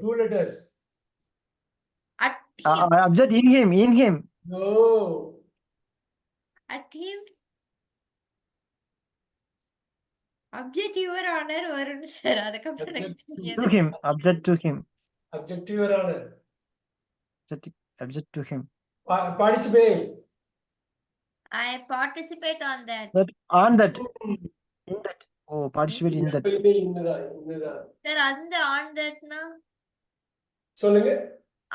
2 letters. At him. Object in him. No. At him. Object your honor வரும்னு sir அதுக்கப்புறம் எனக்கு To தெரியாது him. Object to him. Object your honor. Object to him. Participate. I participate on that. But on that. In that. Oh, participate in that. எப்பயுமே இன்னுதான். Sir அந்த on thatனா சொல்லுங்க.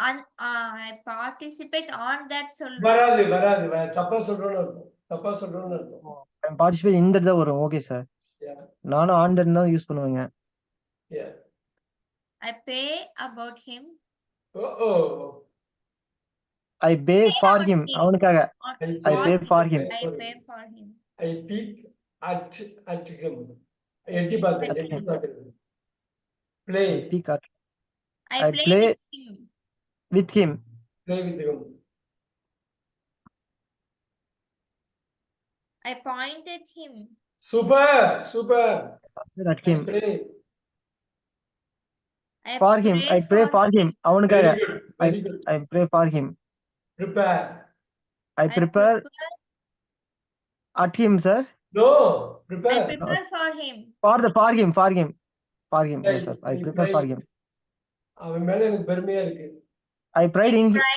I participate on that சொல்லுங்க. வராது. தப்பா சொல்றோம்னு அர்த்தம். I'm participate in that தான் வரும். Okay sir. Yeah. நானும் on that தான் யூஸ் பண்ணுவேங்க. Yeah. I pay about him. Oh. I pay for him. அவனுக்காக. I pay for him. I pay for him. I peek at him. எட்டி பார்க்கிறது. Play. Peek at. I I play play with him. with him. Play with him. I point at him. Super. At him. Play. I For him. I pray for him. அவனுக்காக. Very good. I pray for him. Prepare. I prepare at him, sir. No. I Prepare. prepare for him. For him. Yes, sir. I prepare for him. அவன் மேல எனக்கு பெருமையா இருக்கு. I prayed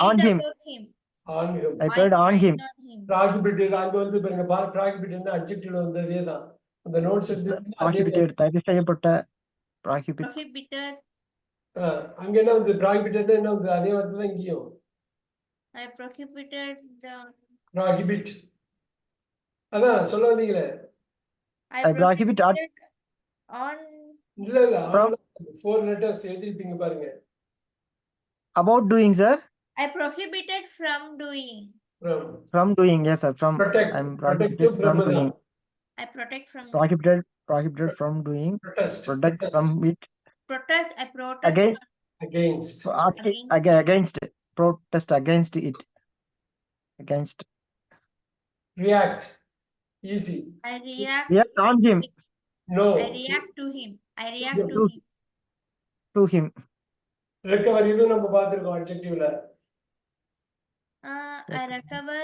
on him. About him. On him. I prayed on him. Prohibited அங்க வந்து பாருங்க prohibited adjective வந்ததே தான். அந்த நோட்ஸ் Prohibited. தடை செய்யப்பட்ட. Prohibited. Prohibited. அங்க என்ன வந்து prohibited என்ன வந்து அதே வார்த்தை தான் இங்கேயும். I prohibited. Prohibit. அதான் சொல்ல வந்தீங்களே. I prohibit on. இல்ல 4 letters எழுதிருப்பீங்க பாருங்க. About doing, sir. I prohibited from doing. From doing, yes, sir. From Protect. I'm prohibited from doing. I protect from. Prohibited from doing. Protect from it. Protest. I protest. Against. Against. Protest against it. Against. React. Easy. I react. React on him. No. I react to him. I react to him. To him. Recover இது நம்ம பாத்துறோம் adjectiveல. I recover.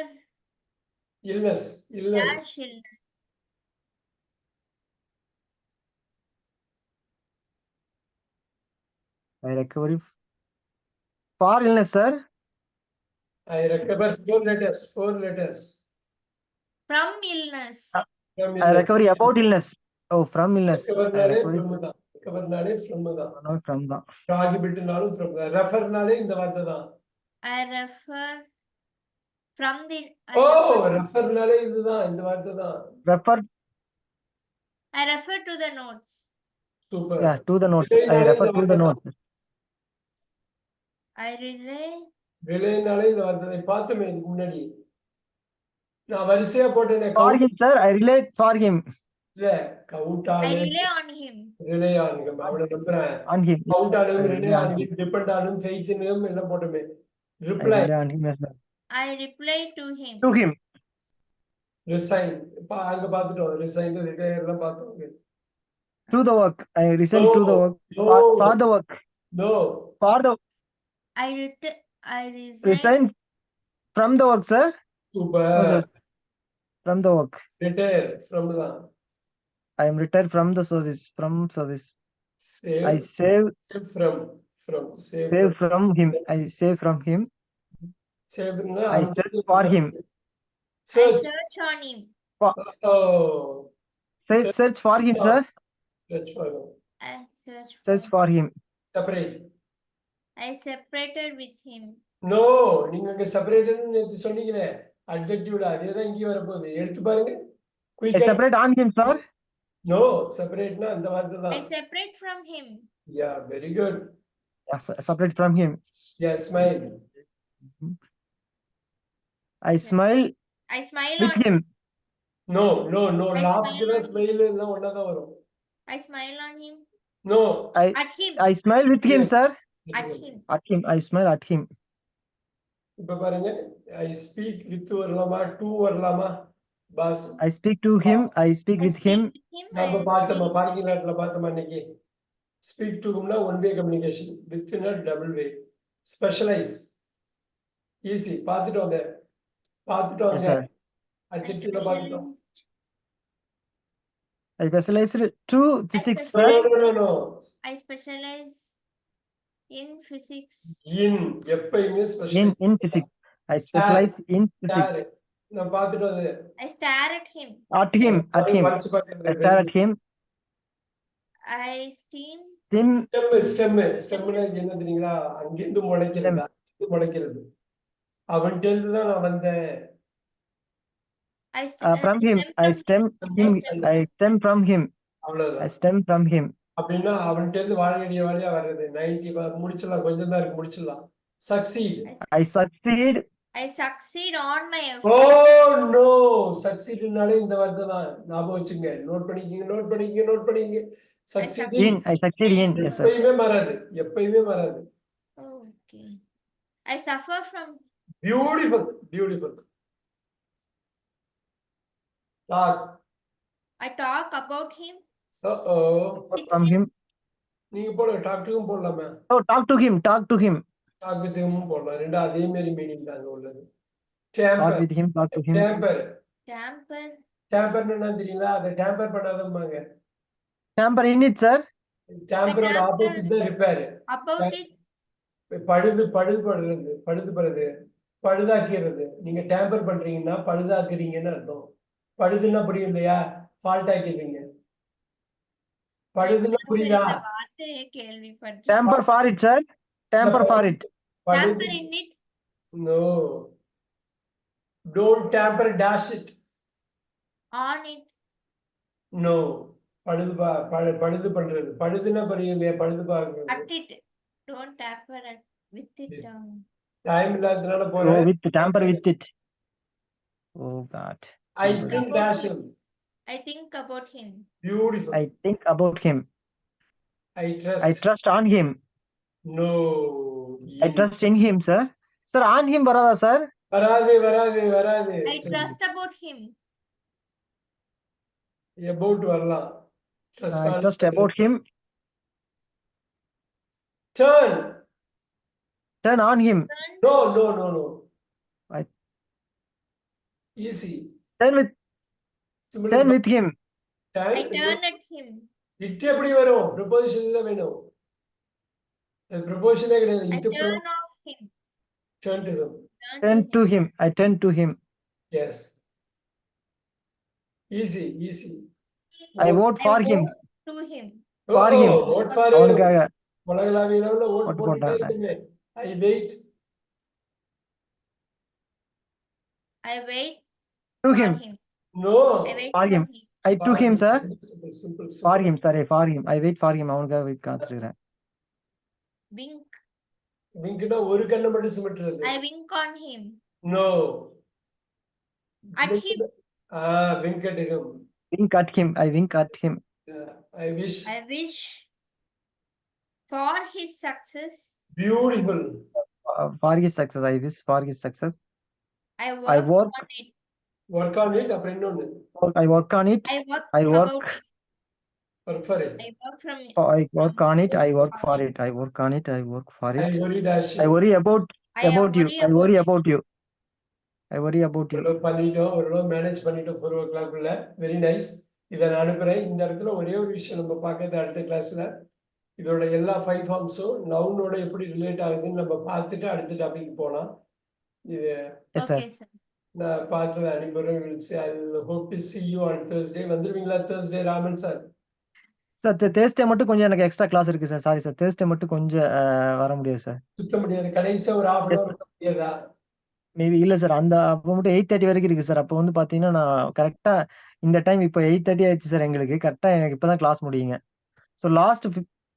Illness. Dash illness. I recover for illness, sir. I recover 4 letters. From illness. I recover about illness. Oh, from illness. Recover நாலே from தான். No, from தான். Prohibit நாலும் from தான். Refer நாலே இந்த வார்த்தை தான். I refer from the. refer நாலே இதுதான் இந்த வார்த்தை தான். Refer. I refer to the notes. Super. Yeah, to the notes. I refer to the notes. I relay. Relay நாலே இந்த வார்த்தை பார்த்தோமே இதுக்கு முன்னாடி. நான் வரிசையா போட்டேனே. For him, sir. I relate for him. இல்ல count I relay on him. Relay on him. அவளை நம்புறேன். On him. Count ஆனும் relay on him. Depend ஆனும் செய்தினும் எல்லாம் போட்டோமே. Reply. On him, yes, sir. I reply to him. To him. Resign. அங்க பாத்துட்டோம். Resign retire எல்லாம் பார்த்தோம். To the work. I resign to the work. For the work. No. For the. I resign from the work, sir. Super. No, from the work. Retire from the. I am retired from the service. From service. Save. I save from him. I save from him. Save. I search for him. I search on him. Oh. Search for him, sir. Search for him. I search. Search for him. Separate. I separated with him. No, நீங்க அங்க செப்பரேட்டட்னு நேத்து சொன்னீங்களே adjectiveல அதேதான் இங்க வர போகுது. எடுத்து பாருங்க. I separate on him, sir. No, separateனா அந்த வார்த்தை தான். I separate from him. Yeah, very good. Yeah, separate from him. Yeah, smile. I smile. I smile with on him. No. I Laugh smile எல்லாம் ஒண்ணா தான் வரும். I smile on him. No. At him. I smile with him, sir. At him. At him. I smile at him. இப்ப பாருங்க. I speak with வரலாமா, to வரலாமா? Pass. I speak to him. I speak with him. நம்ம பார்த்தோமா parking லாட்ல பார்த்தோமா இன்னைக்கு. Speak to whom one way communication. Within a double way. Specialize. Easy. பார்த்துட்டு வாங்க. பார்த்துட்டு Yes, வாங்க. sir. I Adjective பார்த்துட்டோம். specialized. I specialized to physics, No, sir. no, no, no, no. I specialize in physics. In. எப்பயுமே specialize. In physics. I specialize in physics. Stare. நான் பார்த்துட்டு வந்து. I stare at him. At him. வளைச்சு I பார்க்கிறது. stare at him. I steam. ஸ்டெம்னா என்ன தெரியுங்களா? அங்கிருந்து முளைக்கிறதா? முளைக்கிறது. அவன்கிட்ட இருந்து தான் நான் வந்தேன். From him. I stem him. I stem from him. அவ்வளவுதான். I stem from him. அப்படின்னா அவன்கிட்ட இருந்து வாழியா வர்றது. 90 முடிச்சிடலாம், கொஞ்சம் தான் இருக்கு, முடிச்சிடலாம். Succeed. I succeed. I succeed on my Oh no, succeedனாலே இந்த வார்த்தை தான். ஞாபகம் வச்சுங்க. நோட் பண்ணிக்கங்க. Succeed I succeed in. Yes, sir. எப்பயுமே மாறாது. Okay. I suffer from. Beautiful. Talk. I talk about him. From him. நீங்க போல talk to him போடலாமே. Oh, talk to him. Talk with him போடலாம். ரெண்டும் அதே மாதிரி மீனிங் தான் உள்ளது. Talk with him. Talk to him. Tamper. என்ன தெரியுங்களா? அதை டேம்பர் பண்ணாதம்பாங்க. Tamper in it, sir. டேம்பரோட ஆப்போசிட் தான் ரிப்பேர். About it. பழுது பழுதாக்கிறது. நீங்க டேம்பர் பண்றீங்கன்னா பழுதாக்குறீங்கன்னு அர்த்தம். பழுதுன்னா புரியும் இல்லையா? ஃபால்ட் ஆக்கிடுவீங்க. பழுதுன்னா புரியுதா? இந்த வார்த்தையை கேள்விப்பட்டேன். Tamper for it, sir. Tamper for it. Tamper in it. No. Don't tamper, dash it. On it. No. பழுது பண்றது. பழுதுன்னா புரியும் இல்லையா? பழுது பார்க்கிறது. At it. Don't tamper with it. Time இல்லாததுனால Oh, போறேன். with tamper with it. Oh God. I think dash him. I think about him. Beautiful. I think about him. I trust. I trust on him. No. I trust in him, sir. Sir, on him varada, sir. வராது. I trust about him. About வரலாம். I trust about him. Turn. Turn on him. No. Easy. Turn with him. I turn at him. It எப்படி வரும்? Preposition தான் வேணும். Preposition கிடையாது. I It turn off him. turn to him. Turn to him. I turn to him. Yes. Easy. I vote for him. To him. For him. Vote for him. அவனுக்காக உலகளாவிய அளவுல vote vote போட்டுட்டே போட்டாங்க. இருக்குங்க. I wait. I wait To for him. him. No. I wait For for him. him. I to him, sir. Simple. For him, sorry. For him. I wait for him. அவனுக்காக wait காத்துக்கிறேன். Wink. விங்க்னா ஒரு கண்ணை மட்டும் சிமிட்டுறது. I wink on him. No. At him. Wink at him. Wink at him. I wink at him. I wish. I wish for his success. Beautiful. For his success. I wish for his success. I I work work. on it. Work on it. அப்புறம் இன்னொன்னு. I work on it. I work I work. about it. Work for it. I work from I work on it. I work for it. I work on it. I work for I it. worry dash. I worry about you. I worry about you. I worry about you. பண்ணிட்டோம். ஒரு manage பண்ணிட்டோம் 4 o'clock உள்ள. Very nice. இதை நான் அனுப்புறேன். இந்த இடத்துல ஒரே ஒரு விஷயம் நம்ம பார்க்கறது அடுத்த கிளாஸ்ல. இதோட எல்லா 5 ஃபார்ம்ஸும் நவுனோட எப்படி ரிலேட் ஆகுதுன்னு நம்ம பார்த்துட்டு அடுத்த டாபிக் போலாம். இது Yes, sir. okay, sir. நான் பார்த்து அனுப்புறேன். I hope to see you on Thursday. வந்துருவீங்களா Thursday Raman sir? Sir Thursday மட்டும் கொஞ்சம் எனக்கு எக்ஸ்ட்ரா கிளாஸ் இருக்கு சார். சாரி சார், தேர்ஸ்டே மட்டும் கொஞ்சம் வர முடியாது சார். சுத்த முடியாது. கடைசியா ஒரு half an hour முடியாதா? மேபி இல்ல சார், அந்த அப்போ மட்டும் 8:30 வரைக்கும் இருக்கு சார். அப்போ வந்து பாத்தீங்கன்னா நான் கரெக்டா இந்த டைம் இப்போ 8:30 ஆயிடுச்சு சார் எங்களுக்கு. கரெக்டா எனக்கு இப்பதான் கிளாஸ் முடியுங்க. ஸோ லாஸ்ட்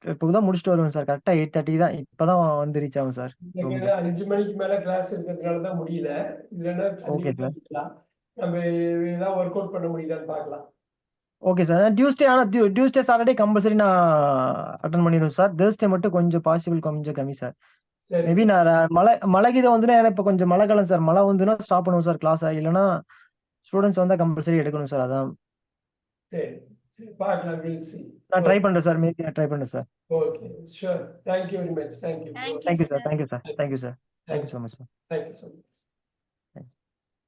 இப்போதான் முடிச்சுட்டு வருவேன் சார். கரெக்டா 8:30 தான் இப்பதான் வந்து ரீச் ஆகும் சார். இன்னைக்கு 5 மணிக்கு மேல கிளாஸ் இருக்கிறதுனால தான் முடியல. இல்லைன்னா Okay, sir. நம்ம ஏதாவது ஒர்க் அவுட் பண்ண முடியுதான்னு பார்க்கலாம். Okay sir. Tuesday Saturday compulsory நான் அட்டன் பண்ணிடுவேன் சார். தேர்ஸ்டே மட்டும் கொஞ்சம் பாசிபிள் கொஞ்சம் கம்மி சார். சரி. மேபி நான் மழைக்கு இதை வந்துன்னா எனக்கு இப்போ கொஞ்சம் மழை காலம் சார். மழை வந்துன்னா ஸ்டாப் பண்ணுவோம் சார் கிளாஸ். இல்லைன்னா ஸ்டூடெண்ட்ஸ் வந்தா கம்பல்சரி எடுக்கணும் சார். அதான் சரி சரி பார்க்கலாம், வில் சி. நான் ட்ரை பண்றேன் சார், மேபி ட்ரை பண்றேன் sir. Okay, sure. Thank you very much. Thank you. Thank you, thank you sir, sir. Thank you sir, thank you sir, thank you so much sir. Thank you so much.